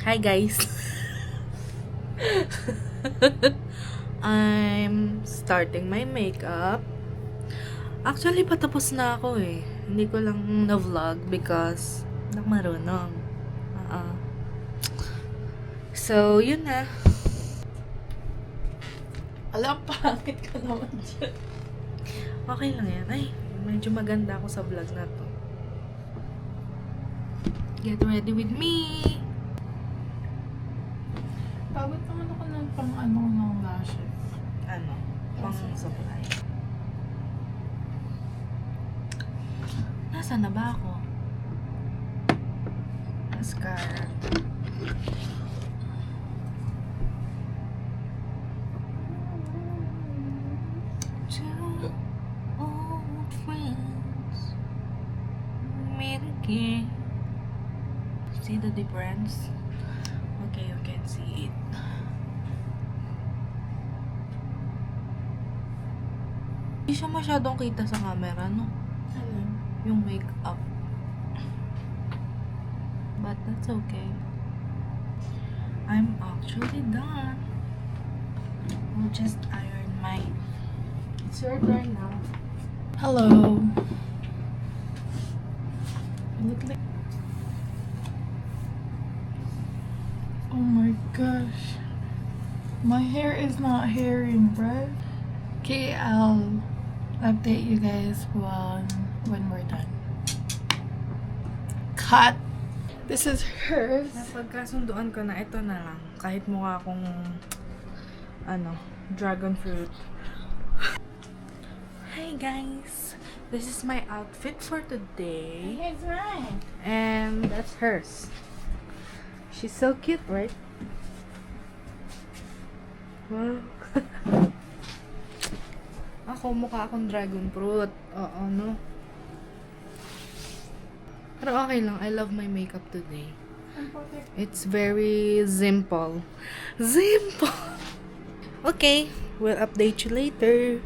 Hi guys! I'm starting my makeup. Actually, patapos na ako eh. Hindi ko lang na-vlog because hindi ako marunong. So, yun na. Alam, pangit ka naman dyan. Okay lang yan. Ay, medyo maganda ako sa vlog na to. Get ready with me! Pagod naman ako ng pang-ano ng lashes. Ano? Pang supply. Nasaan na ba ako? Mascara. Two old friends meet again. See the difference? Okay, you can see it. Hindi siya masyadong kita sa camera, no? Alam. Yung makeup. But that's okay. I'm actually done. I'll just iron mine. It's your turn now. Hello. You look like... Oh my gosh. My hair is not hairing, bruh. Okay, I'll update you guys when we're done. Cut! This is hers. Napagkasunduan ko na ito na lang. Kahit mukha akong dragon fruit. Hi guys! This is my outfit for today. Here's mine. And that's hers. She's so cute, right? Wow. Ako, mukha akong dragon fruit. Oo, no? Pero okay lang. I love my makeup today. It's very simple. Simple! Okay. We'll update you later.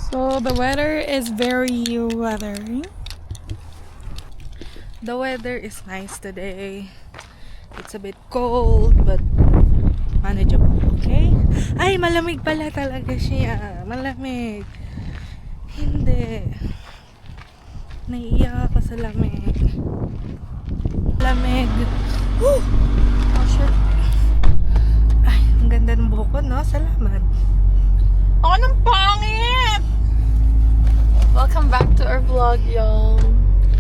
So the weather is very weathery. The weather is nice today. It's a bit cold, but manageable. Okay? Ay, malamig pala talaga siya. Malamig. Hindi. Naiiyak ako sa lamig. Lamig. Woo! Oh, shit. Ay, ang ganda ng buhok ko, no? Salamat. Anong pangit! Welcome back to our vlog, y'all.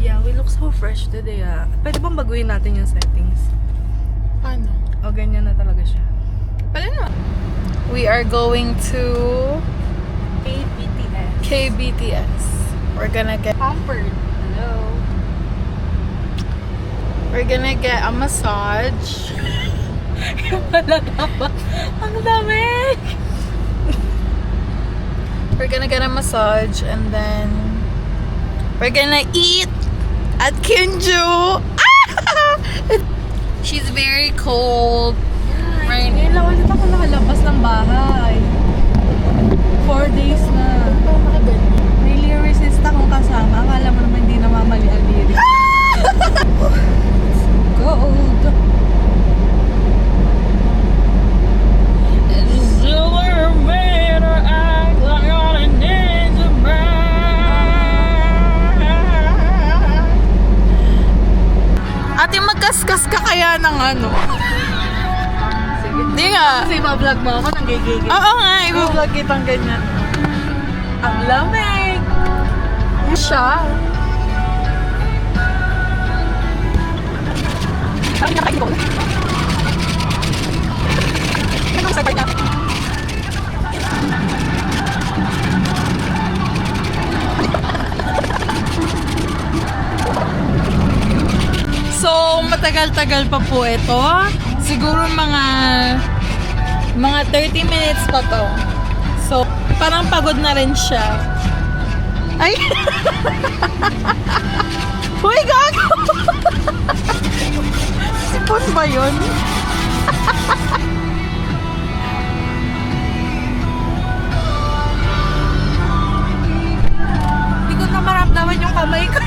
Yeah, we look so fresh today, ah. Pwede bang baguhin natin yung settings? Paano? O, ganyan na talaga siya. Pwede na. We are going to KBTS. KBTS. We're gonna get Pampered. Hello. We're gonna get a massage. Wala dapat. Ang dami! We're gonna get a massage and then we're gonna eat at Kinju. She's very cold. Right. Ngayon lang ulit ako nakalabas ng bahay. 4 days na. May lyricist akong kasama. Akala mo naman hindi namamali ang lyrics. Gold! Ate, magkaskas ka kaya ng ano? Sige. Di nga. Kasi ma-vlog mo ako nang gigigil. Oo nga, i-vlog kitang ganyan. Ang lamig! Siya. Sabi na kayo. Anong sabi na? So, matagal-tagal pa po ito. Siguro mga 30 minutes pa to. So, parang pagod na rin siya. Ay! Uy, gago! Sipon ba yun? Hindi ko na maramdaman yung kamay ko.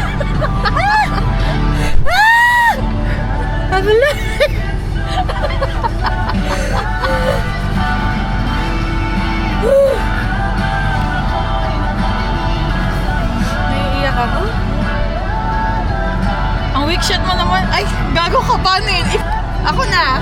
Big shot mo naman. Ay, gago ka pa nun. Ako na.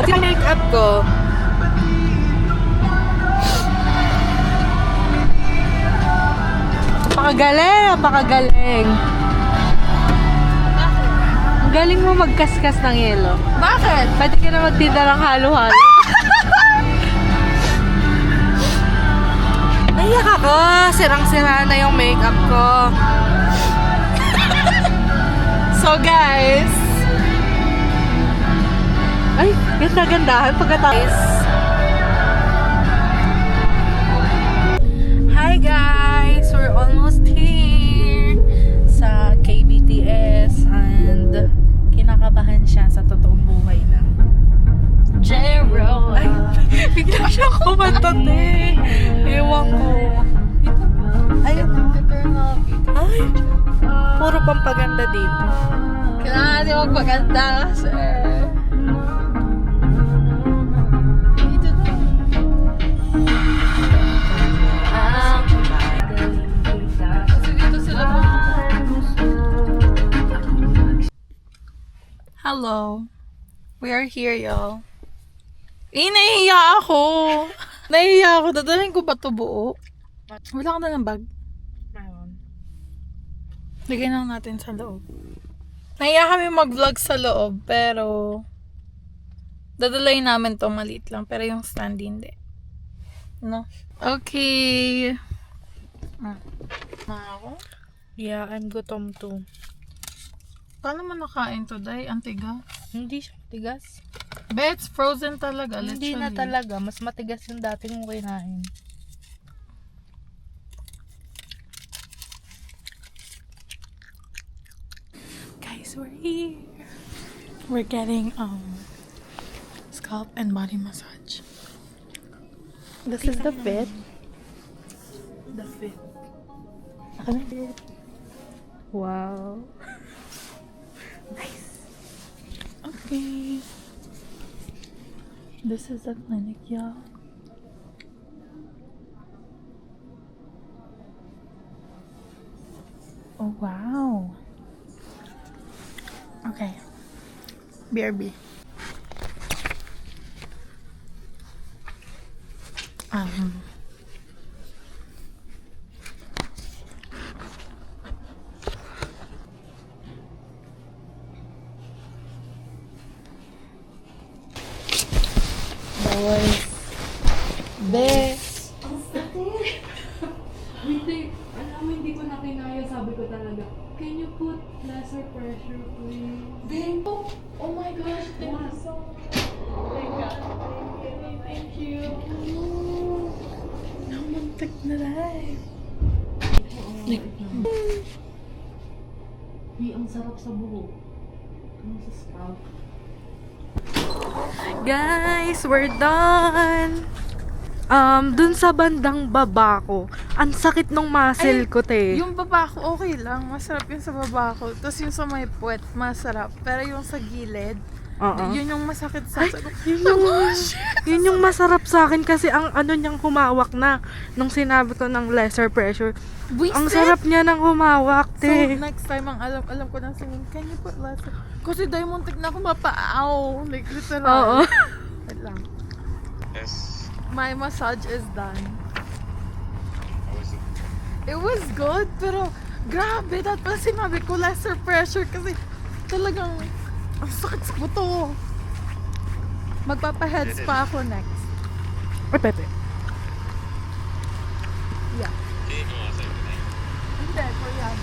Yung makeup ko. Napakagaling, napakagaling. Ang galing mo magkaskas ng yelo. Bakit? Pwede ka na magtinda ng halo-halo. Naiyak ako. Sirang-sira na yung makeup ko. So guys, Ay, ganda-gandahan pagkatapos. Hi guys! We're almost here sa KBTS and kinakabahan siya sa totoong buhay na. Jero. Ay, bigla siya kumatot eh. Ewan ko. Ayun na. Ay, puro pampaganda dito. Kailangan natin magpaganda, sir. Dito na. Kasi dito sila Hello. We are here, y'all. Nahihiya ako. Nahihiya ako. Dadalhin ko ba ito buo? Wala ka na ng bag. Lagyan lang natin sa loob. Nahiya kami mag-vlog sa loob, pero dadalayin namin to maliit lang, pero yung stand hindi. No? Okay. Ako? Yeah, I'm gutom too. Paano mo nakain to, Day? Antiga? Hindi siya matigas. Be, it's frozen talaga, Hindi literally. na talaga. Mas matigas yung dati kong kinain. Guys, we're here. We're getting scalp and body massage. This is the fit. The fit. Wow. Nice. Okay. This is the clinic, y'all. Oh, wow. Okay. BRB. Bawal. Be. Alam mo, hindi ko na kinaya. Sabi ko talaga, can you put lesser pressure, please? Be. Oh my gosh. Thank you so much. Oh my God. Thank you. Namuntik na live. Ang sarap sa buhok. Ano sa scalp? Guys, we're done! Dun sa bandang baba ko, ang sakit nung muscle ko, te. Yung baba ko, okay lang. Masarap yung sa baba ko. Tapos yung sa may puwet, masarap. Pero yung sa gilid, yun yung masakit sa... Yun yung masarap sa akin kasi ang ano niyang humawak na nung sinabi ko ng lesser pressure. Ang sarap niya nang humawak, So, te. next time, ang alam ko nang singin, can you put lesser? Kasi dahil muntik na ako mapaaw. Like, literal. Oo. Wait lang. Yes. My massage is done. How was it? It was good, pero grabe, dapat pala sinabi ko lesser pressure kasi talagang ang sakit sa buto. Magpapa-heads pa ako next. Ay, Pepe. Yeah. Hindi ko kasi today. Hindi, Korean.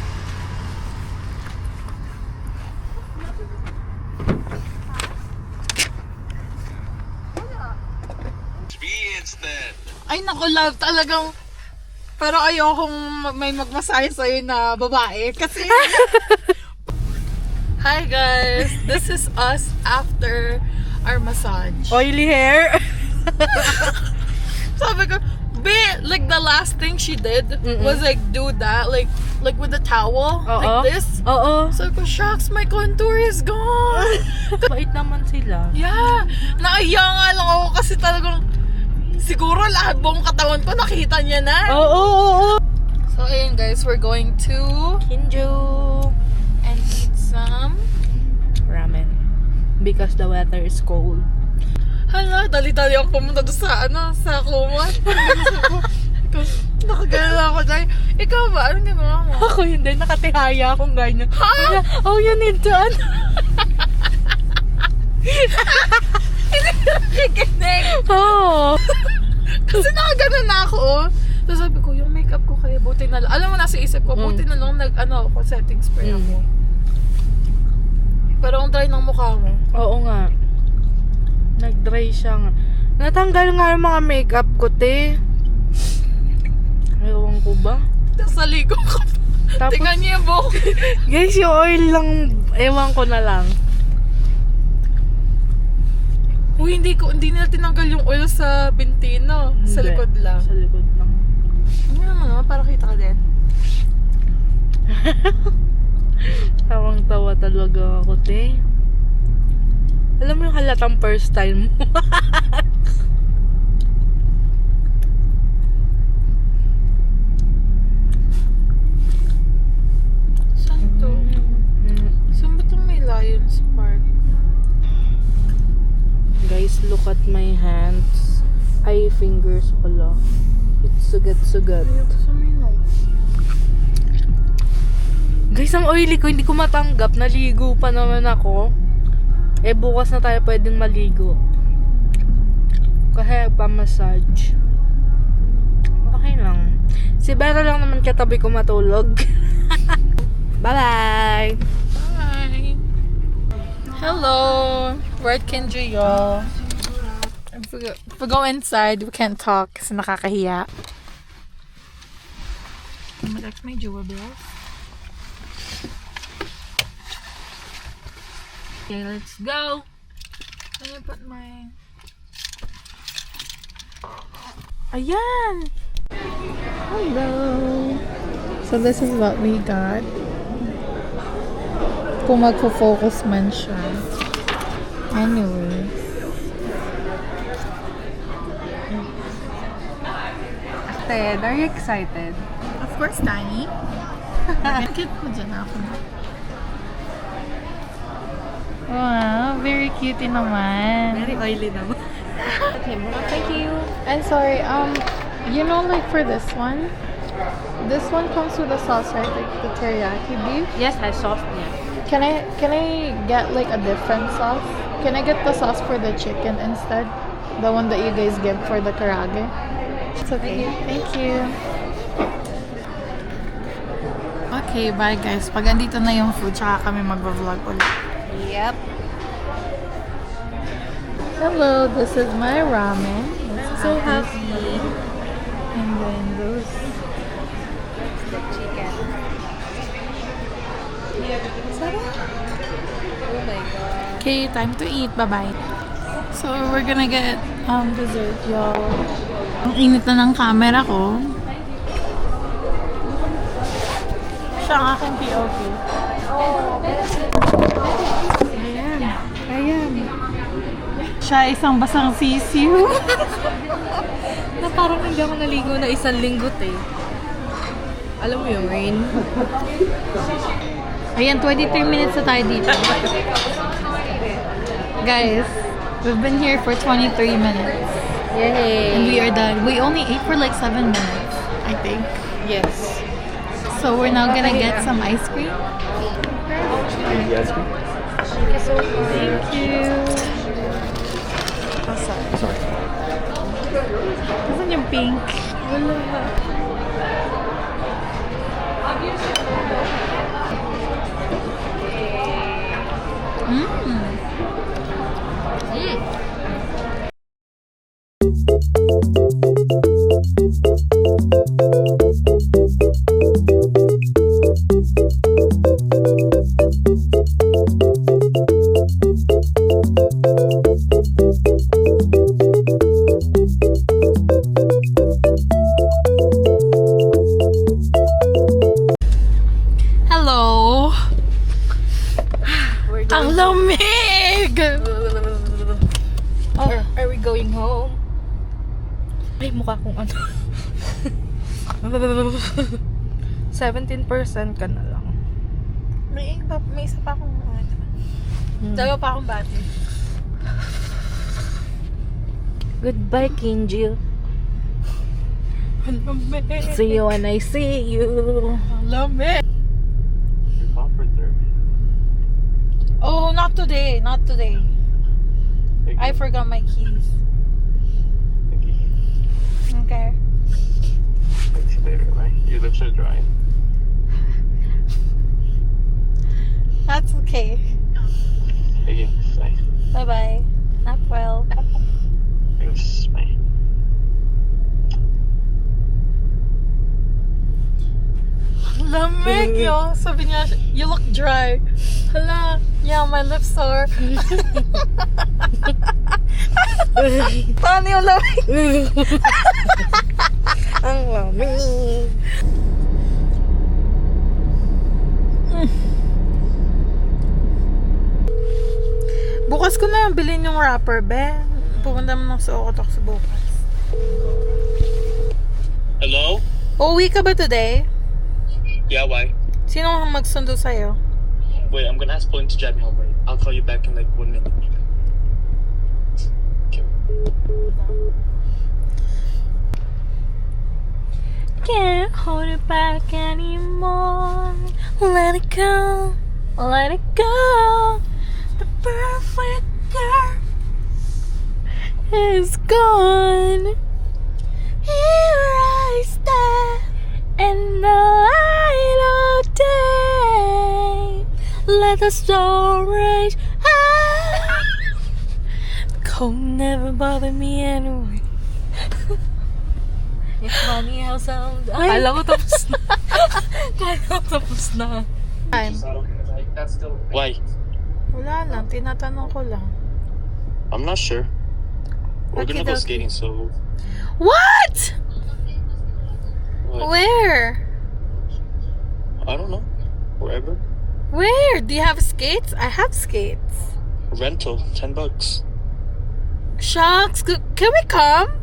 Experience then. Ay naku, love, talagang pero ayokong may magmasahe sa'yo na babae kasi Hi guys, this is us after our massage. Oily hair. Sabi ko, like the last thing she did Mm-mm. was like do that, like with the towel, Oo. like this. Oo. So ko, shucks, my contour is gone. Bait naman sila. Yeah, naiya nga lang ako kasi talagang siguro lahat buong katawan ko nakita niya na. Oo. So ayun guys, we're going to Kinju. and eat some. Ramen. Because the weather is cold. Hala, dali-dali ako pumunta doon sa sa Kumot. Nakagala ako dahil. Ikaw ba? Anong ginawa mo? Ako hindi, nakatihaya akong ganyan. Ha? Oh, you need to Hindi na nakikinig. Oh. Kasi nakaganon na ako. Tapos sabi ko, yung makeup ko kaya buti na lang. Alam mo, nasa isip ko, buti na lang ako, setting spray ako. Pero ang dry ng mukha mo. Oo nga. Nag-dry siya nga. Natanggal nga yung mga makeup ko, te. Ewan ko ba? Tapos naligo ko. Tapos, Tingnan niyo yung buhok. guys, yung oil lang, ewan ko na lang. Uy, hindi nila tinanggal yung oil sa binti, no? Sa Hindi. likod lang. Sa likod lang. Ano naman, para kita ka din. Tawang-tawa talaga ako, te. Alam mo yung halatang first time mo. Saan to? Saan ba itong may Lions Park? Guys, look at my hands. Ay, fingers pala. It's sugat-sugat. Ayoko sa may notes. Guys, ang oily ko, hindi ko matanggap. Naligo pa naman ako. Eh, bukas na tayo pwedeng maligo. Kaya pa-massage. Okay lang. Si Vera lang naman katabi ko matulog. Bye-bye! Hi! Hello! We're at Kinju, y'all. If we go inside, we can't talk kasi nakakahiya. That's my jewel bills. Okay, let's go. Let me put my... Ayan! Hello! So this is what we got. Kung magpo-focus man siya. Anyway. Ted, are you excited? Of course, Dani. Cute mo dyan ako. Wow, very cute naman. Very oily naman. Thank you. And sorry, you know, like for this one comes with a sauce, right? Like the teriyaki beef. Yes, I soft niya. Can I get like a different sauce? Can I get the sauce for the chicken instead? The one that you guys give for the karage? It's okay. Thank you. Okay, bye guys. Pag andito na yung food, tsaka kami mag-vlog ulit. Yep. Hello, this is my ramen. I'm so happy. And then those. The chicken. Oh my god. Okay, time to eat. Bye-bye. So, we're gonna get dessert, y'all. Ang init na ng camera ko. Siya ang aking POV. Ayan. Siya isang basang sisiw. Na parang hindi ako naligo na isang linggo, eh. Alam mo yung rain? Ayan, 23 minutes na tayo dito. Guys, we've been here for 23 minutes. Yay! And we are done. We only ate for like 7 minutes, I think. Yes. So we're now gonna get some ice cream. Thank you so much. Thank you. Sorry. Nasaan yung pink? Wala. Lamig! Oh, are we going home? Ay, mukha kong ano. 17% ka na lang. May isa pa akong dalawa pa akong battery. Goodbye, Kinji. Lamig! See you when I see you. Lamig! Your comforter. Oh, not today. Not today. Thank I you. forgot my keys. Thank you. Okay. Thanks later, right? Your lips are dry. That's okay. Thank you. Bye. Bye-bye. Not well. Thanks. Bye. Lamig, yo. Sabi niya, you look dry. Hala, yeah, my lips sore. Paano yung lamig? Ang lamig. Bukas ko na bilhin yung wrapper, Ben. Pumunta mo sa Okotok sa bukas. Hello? Uuwi ka ba today? Yeah, why? Sino ang magsundo sa'yo? Wait, I'm gonna ask Pauline to drive me home. Wait, I'll call you back in like 1 minute. Okay. Can't hold it back anymore. Let it go. Let it go. The perfect girl is gone. Here I stand in the light of day. Let the storm rage. Cold never bothered me anyway. It's funny how sound. Kala ko tapos na. Kala ko tapos na. Time. Why? Wala lang, tinatanong ko lang. I'm not sure. We're gonna go Okey-dokey. skating, so... What? What? Where? I don't know. Wherever. Where? Do you have skates? I have skates. Rental, $10. Shucks, can we come?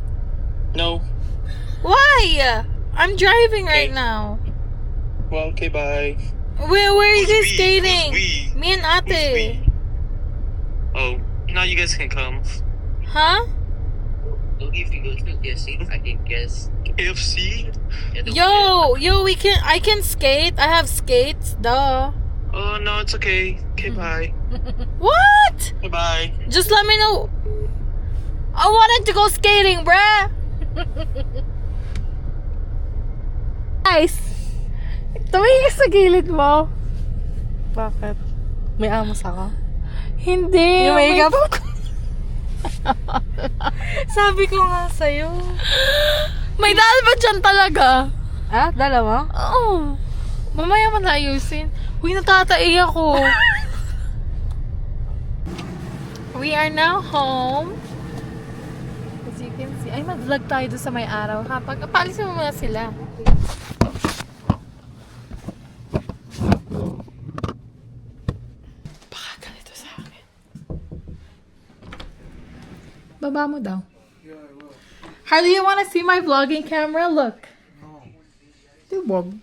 No. Why? I'm driving right Okay. now. Well, okay, bye. Where are you Who's guys we? skating? Who's we? Me and Who's Ate. we? Oh, now you guys can come. Huh? If you go to KFC, I can guess. KFC? Yo, I can skate. I have skates, duh. Oh, no, it's okay. Okay, bye. What? Bye-bye. Just let me know. I wanted to go skating, bruh. Guys, tumingin ka sa gilid mo. Bakit? May amos ako? Hindi. Yung makeup ko. Sabi ko nga sa'yo. May dahil ba dyan talaga? Ah, dalawa? Oo. Mamaya man ayusin. Uy, natatai ako. We are now home. As you can see. Ay, mag-vlog tayo doon sa may araw. Kapag, paalisin mo muna sila. Baka ganito sa akin. Baba mo daw. Harley, you wanna see my vlogging camera? Look. No. Wag.